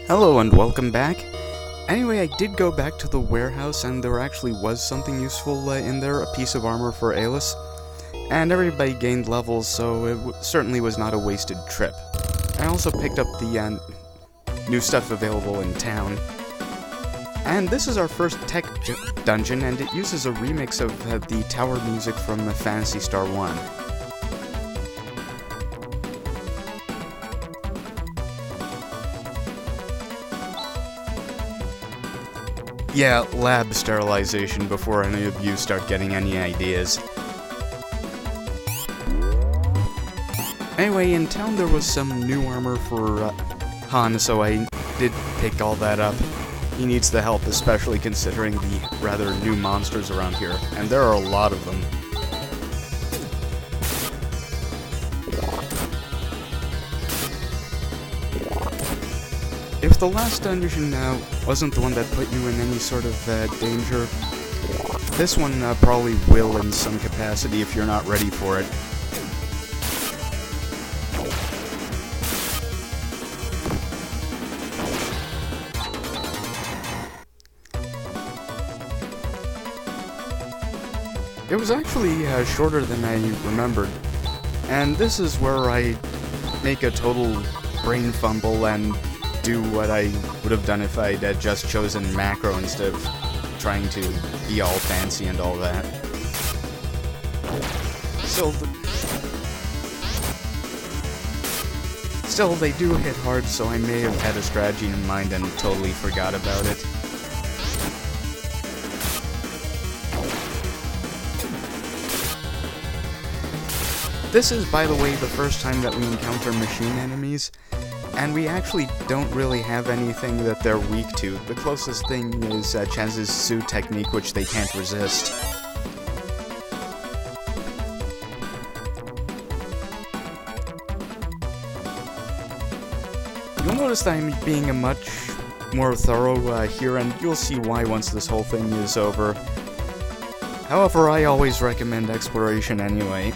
Hello and welcome back. Anyway, I did go back to the warehouse and there actually was something useful in there, a piece of armor for Alice. And everybody gained levels, so it certainly was not a wasted trip. I also picked up the new stuff available in town. And this is our first tech dungeon, and it uses a remix of the tower music from Phantasy Star 1. Yeah, lab sterilization before any of you start getting any ideas. Anyway, in town there was some new armor for Han, so I did pick all that up. He needs the help, especially considering the rather new monsters around here, and there are a lot of them. If the last dungeon wasn't the one that put you in any sort of danger, this one probably will in some capacity if you're not ready for it. It was actually shorter than I remembered, and this is where I make a total brain fumble and do what I would have done if I'd just chosen macro instead of trying to be all fancy and all that. Still, they do hit hard, so I may have had a strategy in mind and totally forgot about it. This is, by the way, the first time that we encounter machine enemies, and we actually don't really have anything that they're weak to. The closest thing is Chance's Su technique, which they can't resist. You'll notice that I'm being a much more thorough here, and you'll see why once this whole thing is over. However, I always recommend exploration anyway.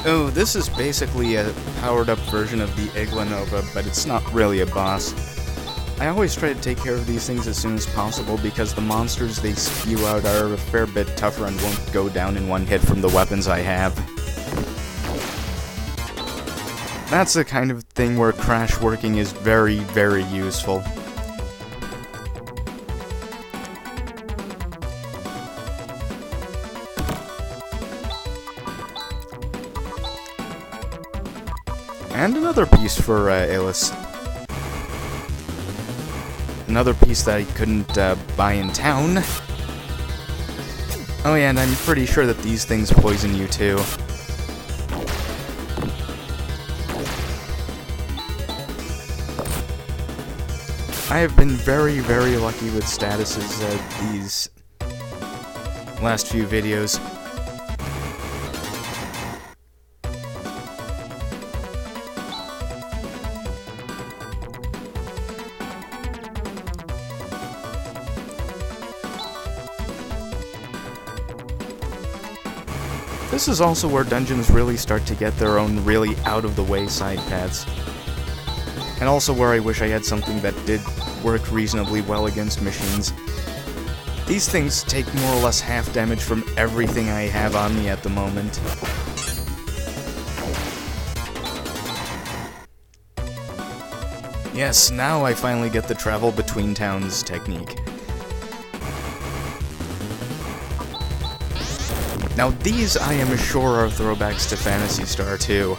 Oh, this is basically a powered-up version of the Iglanova, but it's not really a boss. I always try to take care of these things as soon as possible because the monsters they spew out are a fair bit tougher and won't go down in one hit from the weapons I have. That's the kind of thing where crash working is very, very useful. And another piece for Alice. Another piece that I couldn't buy in town. Oh yeah, and I'm pretty sure that these things poison you too. I have been very, very lucky with statuses these last few videos. This is also where dungeons really start to get their own really out-of-the-way side paths. And also where I wish I had something that did work reasonably well against machines. These things take more or less half damage from everything I have on me at the moment. Yes, now I finally get the travel between towns technique. Now these, I am sure, are throwbacks to Phantasy Star 2.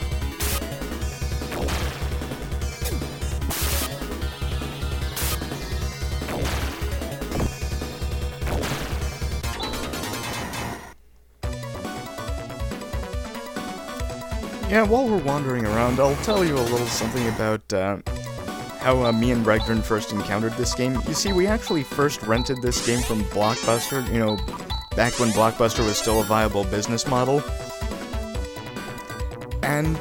Yeah, while we're wandering around, I'll tell you a little something about how me and Regdren first encountered this game. You see, we actually first rented this game from Blockbuster, you know, back when Blockbuster was still a viable business model. And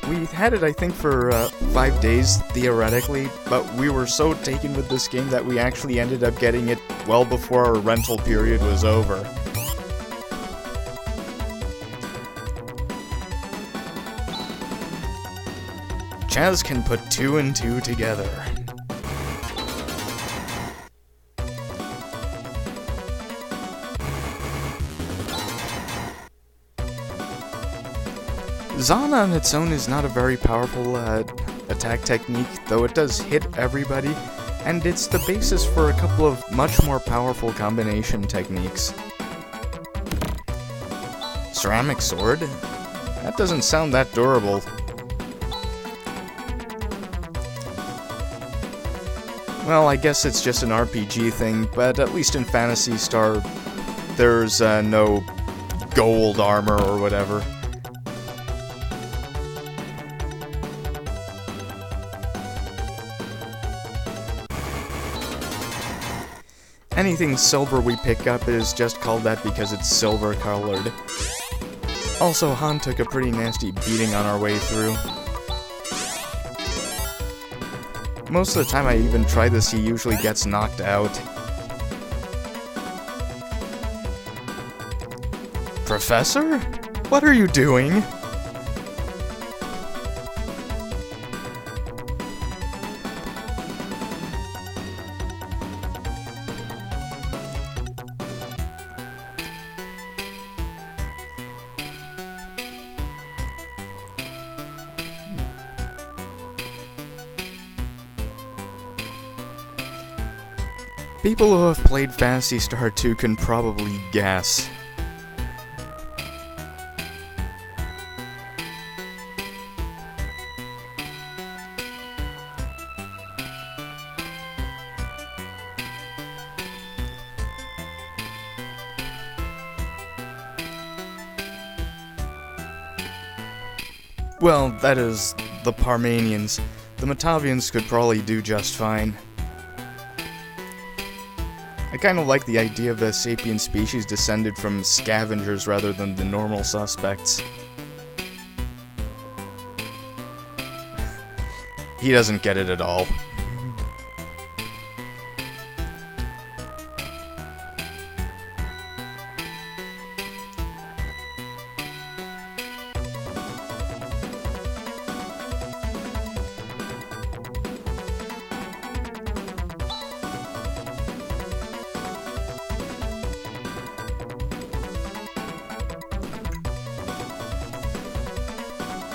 we had it, I think, for 5 days, theoretically, but we were so taken with this game that we actually ended up getting it well before our rental period was over. Chaz can put 2 and 2 together. Zana on its own is not a very powerful attack technique, though it does hit everybody, and it's the basis for a couple of much more powerful combination techniques. Ceramic sword? That doesn't sound that durable. Well, I guess it's just an RPG thing, but at least in Phantasy Star, there's no gold armor or whatever. Anything silver we pick up is just called that because it's silver colored. Also, Han took a pretty nasty beating on our way through. Most of the time I even try this, he usually gets knocked out. Professor? What are you doing? People who have played Phantasy Star 2 can probably guess. Well, that is, the Parmanians. The Matavians could probably do just fine. I kind of like the idea of a sapient species descended from scavengers rather than the normal suspects. He doesn't get it at all.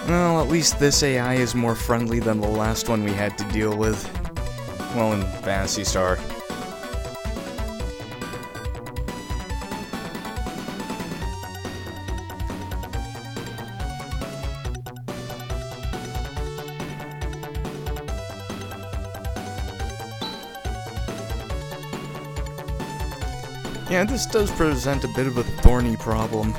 Well, at least this AI is more friendly than the last one we had to deal with. Well, in Phantasy Star. Yeah, this does present a bit of a thorny problem.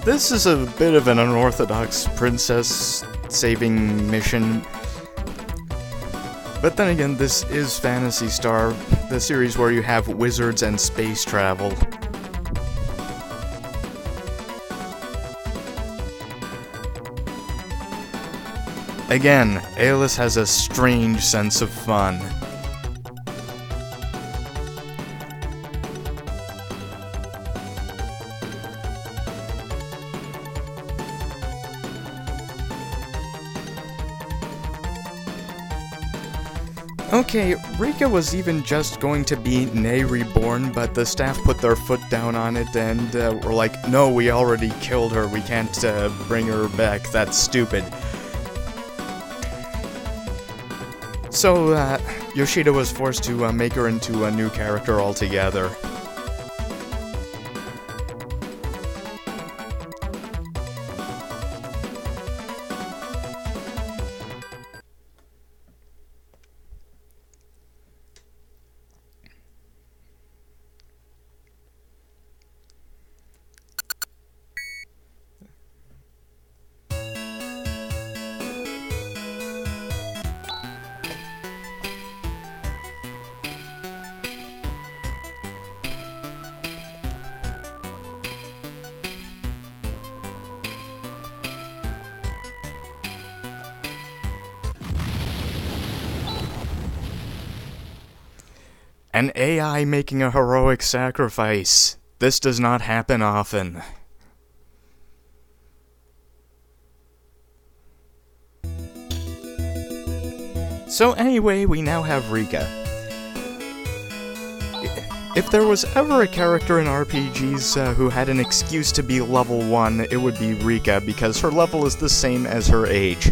This is a bit of an unorthodox princess saving mission. But then again, this is Phantasy Star, the series where you have wizards and space travel. Again, Aeolus has a strange sense of fun. Okay, Rika was even just going to be Nay reborn, but the staff put their foot down on it and were like, no, we already killed her, we can't bring her back, that's stupid. So, Yoshida was forced to make her into a new character altogether. An AI making a heroic sacrifice. This does not happen often. So anyway, we now have Rika. If there was ever a character in RPGs who had an excuse to be level 1, it would be Rika, because her level is the same as her age.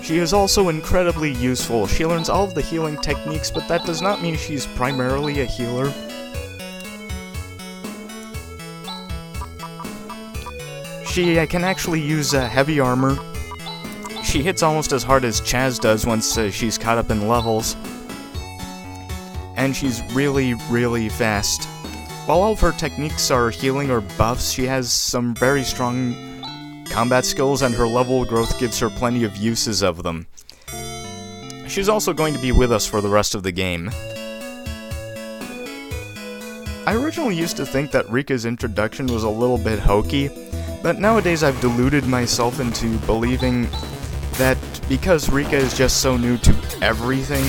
She is also incredibly useful. She learns all of the healing techniques, but that does not mean she's primarily a healer. She can actually use heavy armor. She hits almost as hard as Chaz does once she's caught up in levels. And she's really, really fast. While all of her techniques are healing or buffs, she has some very strong combat skills, and her level growth gives her plenty of uses of them. She's also going to be with us for the rest of the game. I originally used to think that Rika's introduction was a little bit hokey, but nowadays I've deluded myself into believing that because Rika is just so new to everything,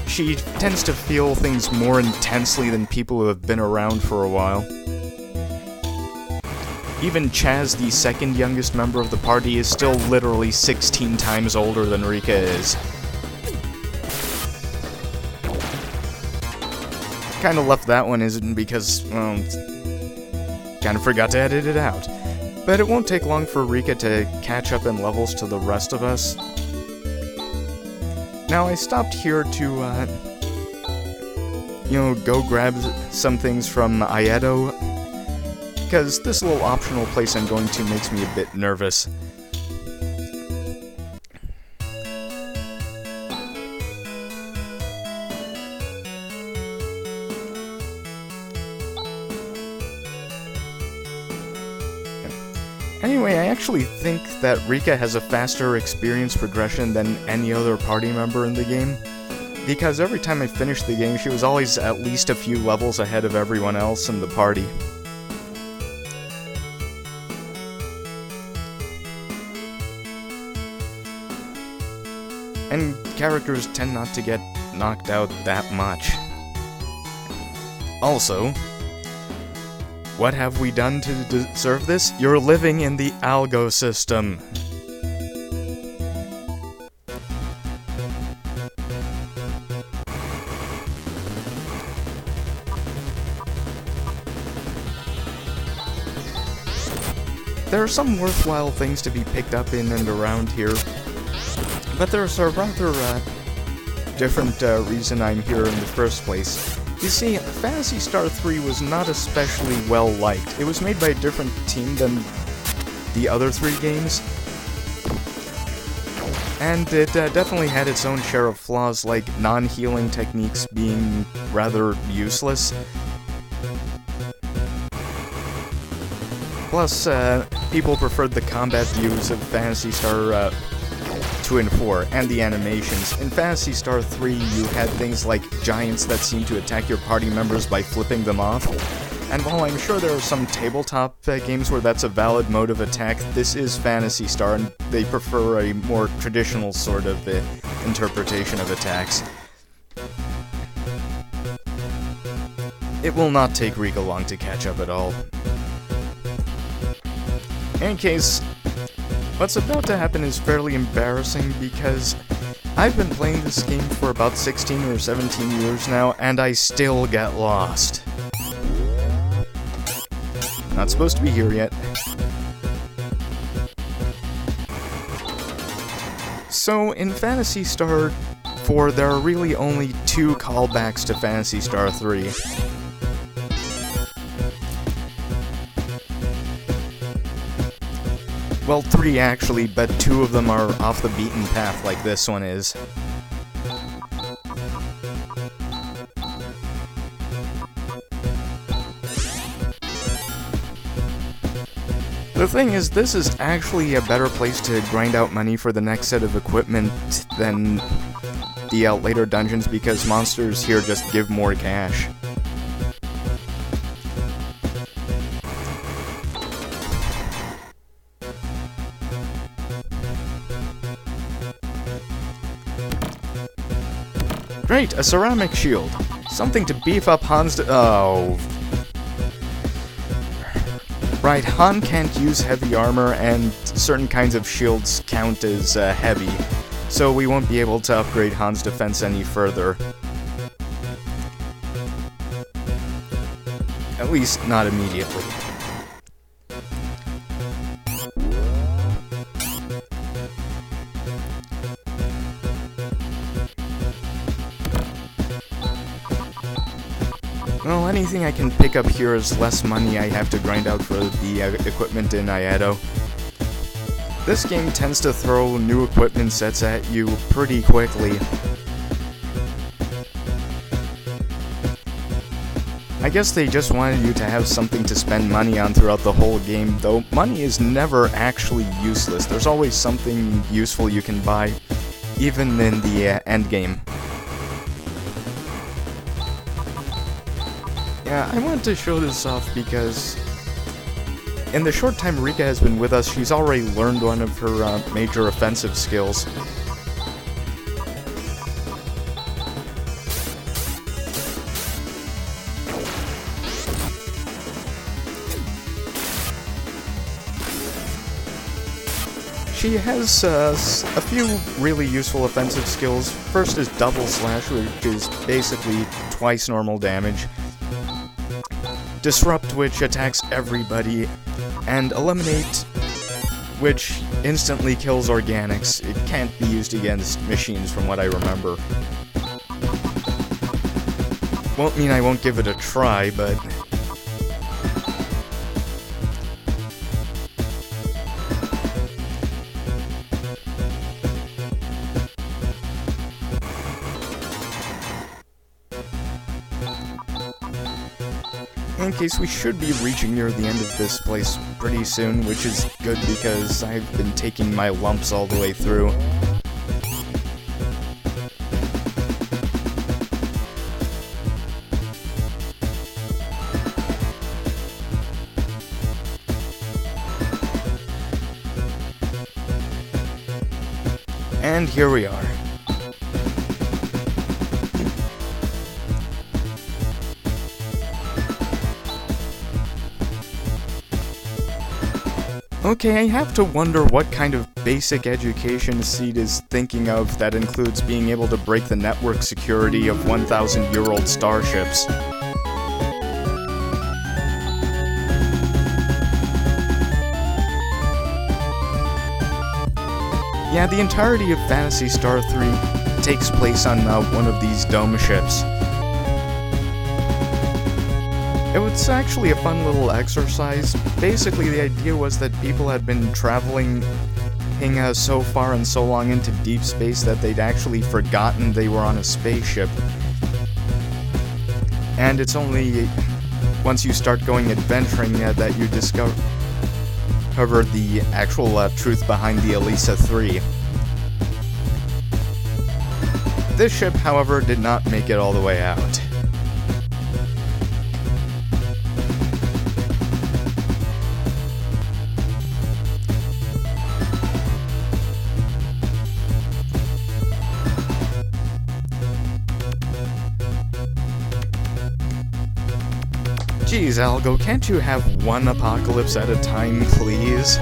she tends to feel things more intensely than people who have been around for a while. Even Chaz, the second youngest member of the party, is still literally 16 times older than Rika is. Kinda left that one isn't because, well, kinda forgot to edit it out. But it won't take long for Rika to catch up in levels to the rest of us. Now, I stopped here to, go grab some things from Aedo, because this little optional place I'm going to makes me a bit nervous. Anyway, I actually think that Rika has a faster experience progression than any other party member in the game, because every time I finished the game, she was always at least a few levels ahead of everyone else in the party. And characters tend not to get knocked out that much. Also, what have we done to deserve this? You're living in the algo system. There are some worthwhile things to be picked up in and around here, but there's a rather different reason I'm here in the first place. You see, Phantasy Star 3 was not especially well liked. It was made by a different team than the other 3 games, and it definitely had its own share of flaws, like non-healing techniques being rather useless. Plus, people preferred the combat views of Phantasy Star 2 and 4, and the animations. In Phantasy Star 3, you had things like giants that seemed to attack your party members by flipping them off. And while I'm sure there are some tabletop games where that's a valid mode of attack, this is Phantasy Star, and they prefer a more traditional sort of interpretation of attacks. It will not take Rika long to catch up at all. In any case, what's about to happen is fairly embarrassing because I've been playing this game for about 16 or 17 years now, and I still get lost. Not supposed to be here yet. So, in Phantasy Star 4, there are really only 2 callbacks to Phantasy Star 3. Well, 3 actually, but 2 of them are off the beaten path like this one is. The thing is, this is actually a better place to grind out money for the next set of equipment than the later dungeons, because monsters here just give more cash. Great, a ceramic shield. Something to beef up Han's oh. Right, Han can't use heavy armor, and certain kinds of shields count as heavy, so we won't be able to upgrade Han's defense any further. At least, not immediately. Well, anything I can pick up here is less money I have to grind out for the equipment in Iato. This game tends to throw new equipment sets at you pretty quickly. I guess they just wanted you to have something to spend money on throughout the whole game, though money is never actually useless. There's always something useful you can buy, even in the endgame. Yeah, I wanted to show this off because in the short time Rika has been with us, she's already learned one of her major offensive skills. She has a few really useful offensive skills. First is Double Slash, which is basically twice normal damage. Disrupt, which attacks everybody, and Eliminate, which instantly kills organics. It can't be used against machines from what I remember. Won't mean I won't give it a try, but... in case, we should be reaching near the end of this place pretty soon, which is good because I've been taking my lumps all the way through. And here we are. Okay, I have to wonder what kind of basic education Seed is thinking of that includes being able to break the network security of 1,000-year-old starships. Yeah, the entirety of Phantasy Star 3 takes place on one of these dome ships. It was actually a fun little exercise. Basically, the idea was that people had been traveling so far and so long into deep space that they'd actually forgotten they were on a spaceship. And it's only once you start going adventuring that you discover the actual truth behind the Elisa 3. This ship, however, did not make it all the way out. Geez, Algo, can't you have one apocalypse at a time, please?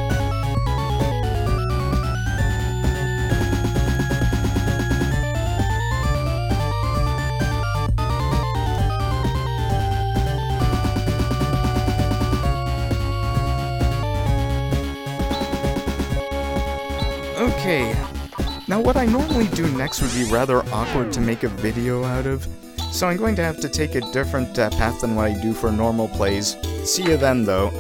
Okay, now what I normally do next would be rather awkward to make a video out of, so I'm going to have to take a different path than what I do for normal plays. See you then, though.